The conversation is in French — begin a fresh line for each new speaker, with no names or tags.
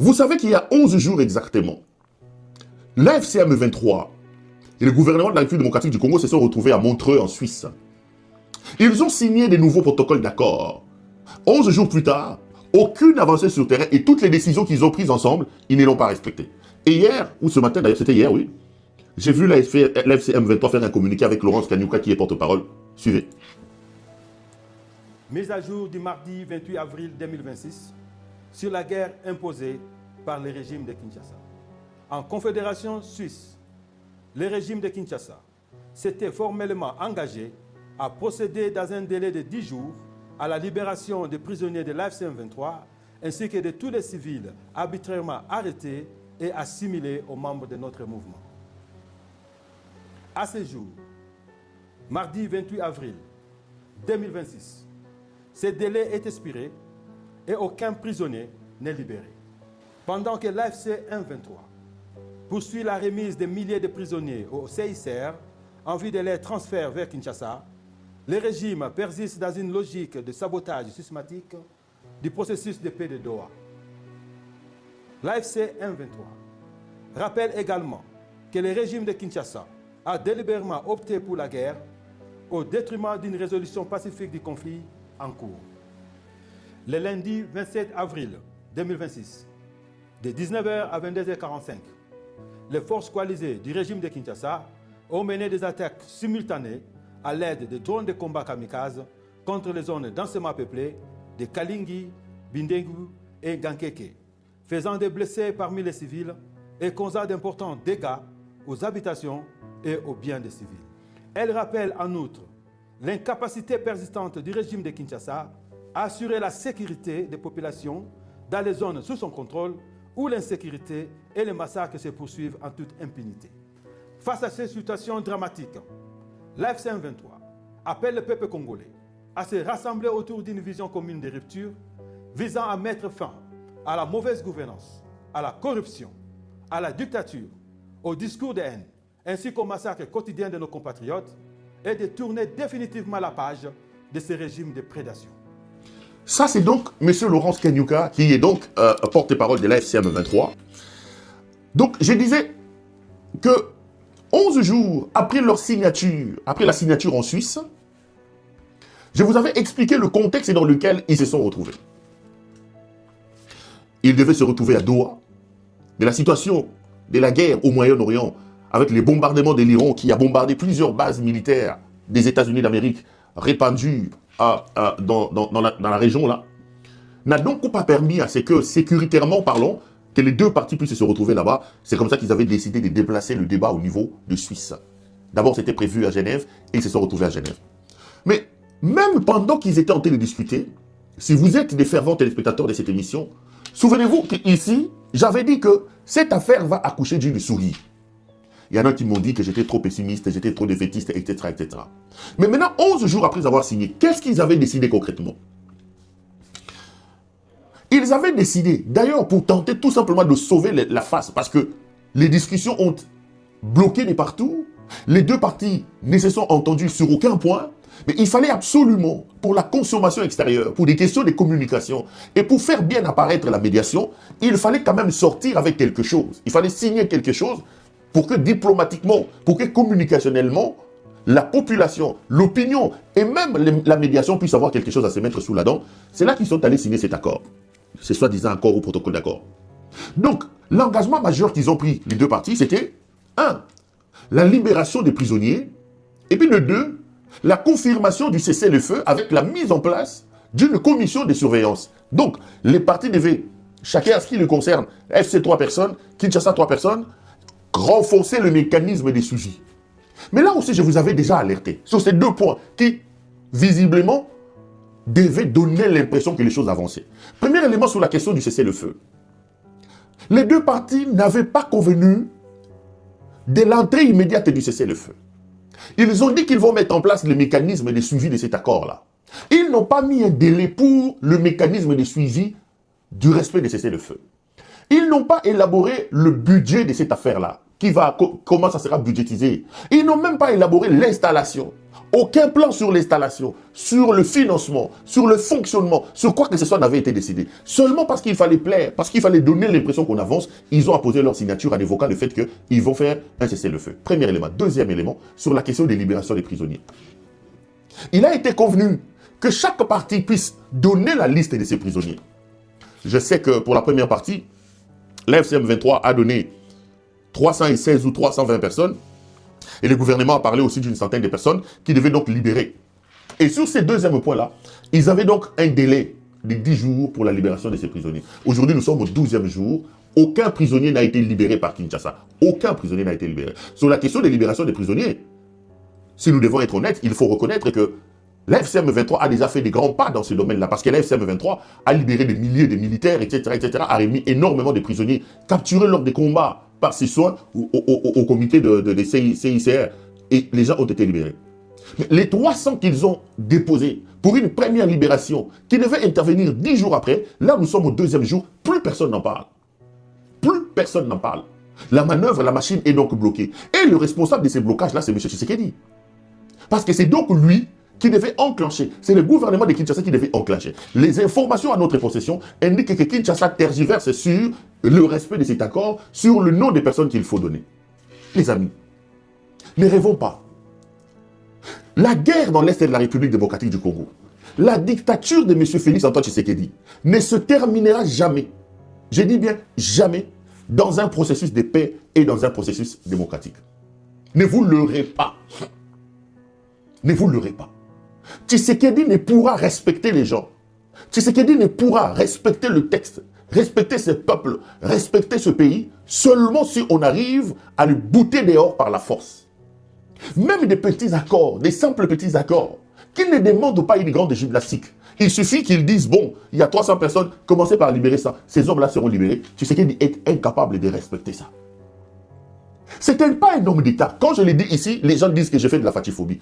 Vous savez qu'il y a 11 jours exactement, l'AFC M23 et le gouvernement de la République démocratique du Congo se sont retrouvés à Montreux en Suisse. Ils ont signé des nouveaux protocoles d'accord. 11 jours plus tard, aucune avancée sur terrain et toutes les décisions qu'ils ont prises ensemble, ils ne l'ont pas respectées. Et hier, ou ce matin d'ailleurs, c'était hier, oui, j'ai vu l'AFC M23 faire un communiqué avec Laurence Kanyuka qui est porte-parole. Suivez.
Mise à jour du mardi 28 avril 2026 sur la guerre imposée par le régime de Kinshasa. En Confédération suisse, le régime de Kinshasa s'était formellement engagé à procéder dans un délai de 10 jours à la libération des prisonniers de l'AFC M23 ainsi que de tous les civils arbitrairement arrêtés et assimilés aux membres de notre mouvement. À ce jour, mardi 28 avril 2026, ce délai est expiré et aucun prisonnier n'est libéré. Pendant que l'AFC M23 poursuit la remise des milliers de prisonniers au CICR en vue de les transfert vers Kinshasa, le régime persiste dans une logique de sabotage systématique du processus de paix de Doha. L'AFC M23 rappelle également que le régime de Kinshasa a délibérément opté pour la guerre au détriment d'une résolution pacifique du conflit en cours. Le lundi 27 avril 2026, de 19h à 22h45, les forces coalisées du régime de Kinshasa ont mené des attaques simultanées à l'aide de drones de combat kamikazes contre les zones densément peuplées de Kalingi, Bindengu et Gankeke, faisant des blessés parmi les civils et causant d'importants dégâts aux habitations et aux biens des civils. Elle rappelle en outre l'incapacité persistante du régime de Kinshasa à assurer la sécurité des populations dans les zones sous son contrôle où l'insécurité et les massacres se poursuivent en toute impunité. Face à ces situations dramatiques, l'AFC M23 appelle le peuple congolais à se rassembler autour d'une vision commune de rupture visant à mettre fin à la mauvaise gouvernance, à la corruption, à la dictature, au discours de haine, ainsi qu'au massacre quotidien de nos compatriotes et de tourner définitivement la page de ce régime de prédation.
Ça, c'est donc M. Laurence Kanyuka, qui est donc porte-parole de l'AFC M23. Donc, je disais que 11 jours après leur signature, après la signature en Suisse, je vous avais expliqué le contexte dans lequel ils se sont retrouvés. Ils devaient se retrouver à Doha, mais la situation de la guerre au Moyen-Orient, avec les bombardements de l'Iran qui a bombardé plusieurs bases militaires des États-Unis d'Amérique répandues dans la région là, n'a donc pas permis à ce que, sécuritairement parlant, que les deux parties puissent se retrouver là-bas. C'est comme ça qu'ils avaient décidé de déplacer le débat au niveau de Suisse. D'abord, c'était prévu à Genève et ils se sont retrouvés à Genève. Mais même pendant qu'ils étaient en train de discuter, si vous êtes des fervents téléspectateurs de cette émission, souvenez-vous qu'ici, j'avais dit que cette affaire va accoucher d'une souris. Il y en a qui m'ont dit que j'étais trop pessimiste, j'étais trop défaitiste, etc., etc. Mais maintenant, 11 jours après avoir signé, qu'est-ce qu'ils avaient décidé concrètement? Ils avaient décidé, d'ailleurs pour tenter tout simplement de sauver la face, parce que les discussions ont bloqué de partout, les deux parties ne se sont entendues sur aucun point, mais il fallait absolument, pour la consommation extérieure, pour des questions de communication, et pour faire bien apparaître la médiation, il fallait quand même sortir avec quelque chose. Il fallait signer quelque chose pour que diplomatiquement, pour que communicationnellement, la population, l'opinion et même la médiation puissent avoir quelque chose à se mettre sous la dent. C'est là qu'ils sont allés signer cet accord. C'est soi-disant accord ou protocole d'accord. Donc, l'engagement majeur qu'ils ont pris, les deux parties, c'était 1. La libération des prisonniers, et puis le 2, la confirmation du cessez-le-feu avec la mise en place d'une commission de surveillance. Donc, les partis devaient, chacun à ce qui le concerne, FC 3 personnes, Kinshasa 3 personnes, renforcer le mécanisme des suivis. Mais là aussi, je vous avais déjà alerté sur ces deux points qui, visiblement, devaient donner l'impression que les choses avançaient. Premier élément sur la question du cessez-le-feu. Les deux parties n'avaient pas convenu de l'entrée immédiate du cessez-le-feu. Ils ont dit qu'ils vont mettre en place le mécanisme de suivi de cet accord-là. Ils n'ont pas mis un délai pour le mécanisme de suivi du respect de cessez-le-feu. Ils n'ont pas élaboré le budget de cette affaire-là. Comment ça sera budgétisé. Ils n'ont même pas élaboré l'installation. Aucun plan sur l'installation, sur le financement, sur le fonctionnement, sur quoi que ce soit n'avait été décidé. Seulement parce qu'il fallait plaire, parce qu'il fallait donner l'impression qu'on avance, ils ont apposé leur signature en évoquant le fait qu'ils vont faire un cessez-le-feu. Premier élément. Deuxième élément, sur la question des libérations des prisonniers. Il a été convenu que chaque parti puisse donner la liste de ses prisonniers. Je sais que pour la première partie, l'AFCM 23 a donné 316 ou 320 personnes. Et le gouvernement a parlé aussi d'une centaine de personnes qui devaient donc libérer. Et sur ces deuxièmes points-là, ils avaient donc un délai de 10 jours pour la libération de ces prisonniers. Aujourd'hui, nous sommes au 12e jour. Aucun prisonnier n'a été libéré par Kinshasa. Aucun prisonnier n'a été libéré. Sur la question des libérations des prisonniers, si nous devons être honnêtes, il faut reconnaître que l'AFCM 23 a déjà fait des grands pas dans ce domaine-là, parce que l'AFCM 23 a libéré des milliers de militaires, etc., a remis énormément de prisonniers capturés lors des combats par ses soins au comité de CICR, et les gens ont été libérés. Mais les 300 qu'ils ont déposés pour une première libération, qui devait intervenir 10 jours après, là nous sommes au 2e jour, plus personne n'en parle. Plus personne n'en parle. La manœuvre, la machine est donc bloquée. Et le responsable de ces blocages-là, c'est M. Tshisekedi. Parce que c'est donc lui qui devait enclencher. C'est le gouvernement de Kinshasa qui devait enclencher. Les informations à notre possession indiquent que Kinshasa tergiverse sur le respect de cet accord, sur le nom des personnes qu'il faut donner. Les amis, ne rêvons pas. La guerre dans l'Est de la République démocratique du Congo, la dictature de M. Félix Antoine Tshisekedi ne se terminera jamais, je dis bien jamais, dans un processus de paix et dans un processus démocratique. Ne vous leurrez pas. Ne vous leurrez pas. Tshisekedi ne pourra respecter les gens. Tshisekedi ne pourra respecter le texte, respecter ce peuple, respecter ce pays, seulement si on arrive à le bouter dehors par la force. Même des petits accords, des simples petits accords, qui ne demandent pas une grande gymnastique. Il suffit qu'ils disent, bon, il y a 300 personnes, commencez par libérer ça. Ces hommes-là seront libérés. Tshisekedi est incapable de respecter ça. Ce n'est pas un homme d'État. Quand je l'ai dit ici, les gens disent que je fais de la fatiphobie.